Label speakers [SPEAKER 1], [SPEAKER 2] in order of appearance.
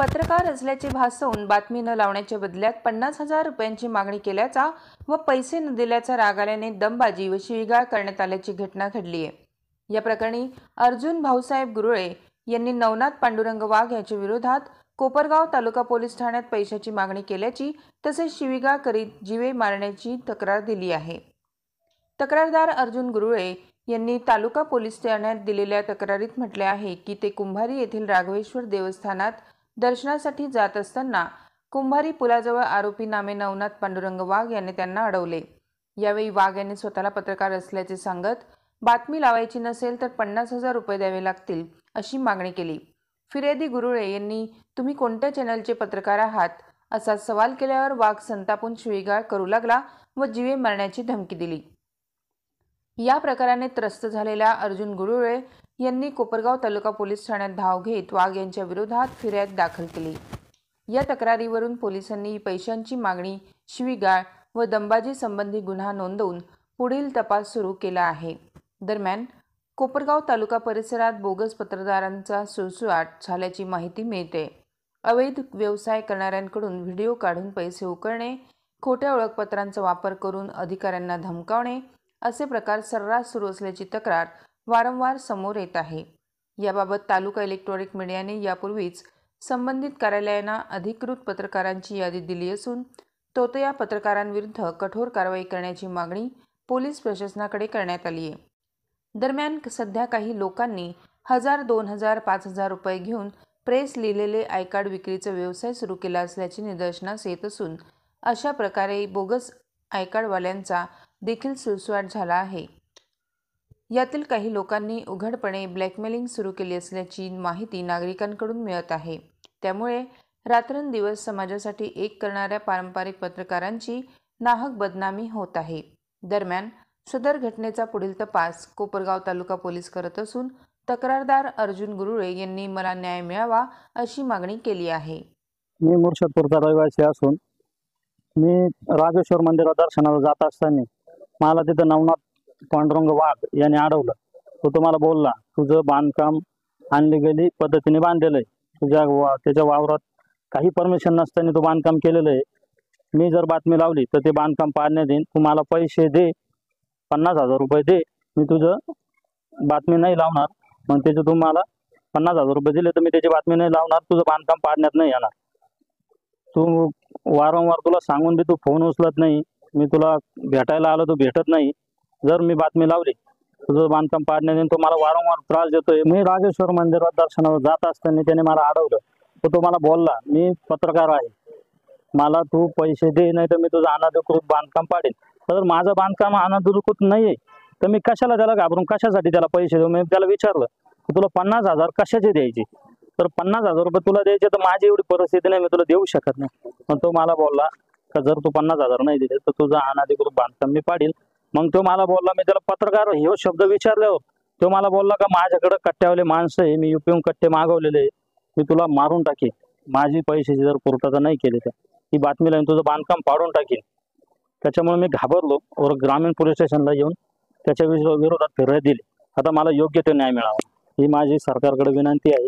[SPEAKER 1] पत्रकार असल्याचे भासवून बातमी न लावण्याच्या बदल्यात 50,000 रुपयांची मागणी केल्याचा व पैसे न दिल्याचा राग आल्याने दमबाजी व शिवीगाळ करण्यात आल्याची घटना घडली आहे। या प्रकरणी अर्जुन भाऊसाहेब गुरुळे यांनी नवनाथ पांडुरंग वाघ यांच्या विरोधात कोपरगाव तालुका पोलीस ठाण्यात पैशाची मागणी केल्याची तसेच शिवीगाळ करीत जीवे मारण्याची तक्रार दिली आहे। तक्रारदार अर्जुन गुरुळे यांनी तालुका पोलीस ठाण्यात दिलेल्या तक्रारीत म्हटले आहे की ते कुंभारी येथील राघवेश्वर देवस्थानात दर्शनासाठी जात असताना कुंभारी पुलाजवळ आरोपी नामे नवनाथ पांडुरंग वाघ यांनी त्यांना अडवले। यावेळी वाघ यांनी स्वतःला पत्रकार असल्याचे सांगत बातमी लावायची नसेल तर 50,000 रुपये द्यावे लागतील अशी मागणी केली। फिर्यादी गुरुळे यांनी तुम्ही कोणत्या चॅनलचे पत्रकार आहात असा सवाल केल्यावर वाघ संतापून शिवीगाळ करू लागला व जीवे मारण्याची धमकी दिली। या प्रकाराने त्रस्त झालेल्या अर्जुन गुरुळे यांनी कोपरगाव तालुका पोलीस ठाण्यात धाव घेत वाघ यांच्या विरोधात फिर्याद दाखल केली। या तक्रारीवरून पोलिसांनी पैशांची मागणी, शिवीगाळ व दमबाजी संबंधी गुन्हा नोंदवून पुढील तपास सुरू केला आहे। दरम्यान कोपरगाव तालुका परिसरात बोगस पत्रकारांचा सुळसुळाट झाल्याची माहिती मिळते। अवैध व्यवसाय करणाऱ्यांकडून व्हिडिओ काढून पैसे उकळणे, खोट्या ओळखपत्रांचा वापर करून अधिकाऱ्यांना धमकावणे असे प्रकार सर्रास सुरू असल्याची तक्रार वारंवार समोर येत आहे। याबाबत तालुका इलेक्ट्रॉनिक मीडियाने यापूर्वीच संबंधित कार्यालयांना अधिकृत पत्रकारांची यादी दिली असून तोतया पत्रकारांविरुद्ध कठोर कारवाई करण्याची मागणी पोलीस प्रशासनाकडे करण्यात आली आहे। दरम्यान सध्या काही लोकांनी 1,000, 2,000, 5,000 रुपये घेऊन प्रेस लिहिलेले आय कार्ड विक्रीचा व्यवसाय सुरू केला असल्याचे निदर्शनास येत असून अशा प्रकारे बोगस आय कार्डवाल्यांचा देखील सुळसुळाट झाला आहे। यातील काही लोकांनी उघडपणे ब्लॅकमेलिंग सुरू केली असल्याची माहिती नागरिकांकडून मिळत आहे। त्यामुळे रात्रंदिवस समाजासाठी एक करणाऱ्या पारंपरिक पत्रकारांची नाहक बदनामी होत आहे। दरम्यान सदर घटनेचा पुढील तपास कोपरगाव तालुका पोलीस करत असून तक्रारदार अर्जुन गुरुळे यांनी मला न्याय मिळावा अशी मागणी केली आहे।
[SPEAKER 2] मी मुर्शदपूरचा रहिवासी असून मी राघवेश्वर मंदिरात दर्शनाला जात असताना मला तिथं नवनाथ पांडुरंग वाघ यांनी अडवलं। तो मला बोलला, तुझं बांधकाम अनलिगली पद्धतीने बांधलेलं आहे, त्याच्या वावरात काही परमिशन नसताना तू बांधकाम केलेलं आहे। मी जर बातमी लावली तर ते बांधकाम पाडण्यात येईल, तू मला पैसे दे, 50,000 रुपये दे, मी तुझं बातमी नाही लावणार। मग त्याचे तू मला 50,000 रुपये दिले तर मी त्याची बातमी नाही लावणार, तुझं बांधकाम पाडण्यात नाही येणार। तू वारंवार तुला सांगून बी तू फोन उचलत नाही, मी तुला भेटायला आलो तू भेटत नाही। जर मी बातमी लावली तुझं बांधकाम पाडण्यात येईल, तो मला वारंवार त्रास देतोय। मी राघवेश्वर मंदिरात दर्शनाला जात असताना त्याने मला अडवलं। तो मला बोलला, मी पत्रकार आहे, मला तू पैसे दे नाही तर मी तुझं अनधिकृत बांधकाम पाडेल। तर माझं बांधकाम अनधिकृत नाहीये तर मी कशाला त्याला घाबरून कशासाठी त्याला पैसे देऊ? मी त्याला विचारलं की तुला 50,000 कशाचे द्यायचे? तर 50,000 रुपये तुला द्यायचे तर माझी एवढी परिस्थिती नाही, मी तुला देऊ शकत नाही। मग तो मला बोलला का जर तू 50,000 नाही दिले तर तुझं अनधिकृत बांधकाम मी पाडील। मग तो मला बोलला, मी त्याला पत्रकार हे शब्द विचारल्यावर तो मला बोलला का माझ्याकडे कट्ट्यावाले माणसं आहे, मी युपीहून कट्टे मागवलेले, मी तुला मारून टाकेन, माझी पैशाची जर पूर्तता नाही केली तर ही बातमी लावून तुझं बांधकाम पाडून टाकेन। त्याच्यामुळे मी घाबरलो और ग्रामीण पोलीस स्टेशनला येऊन त्याच्या विरोधात फिर्याद दिली। आता मला योग्य ते न्याय मिळावा ही माझी सरकारकडे विनंती आहे।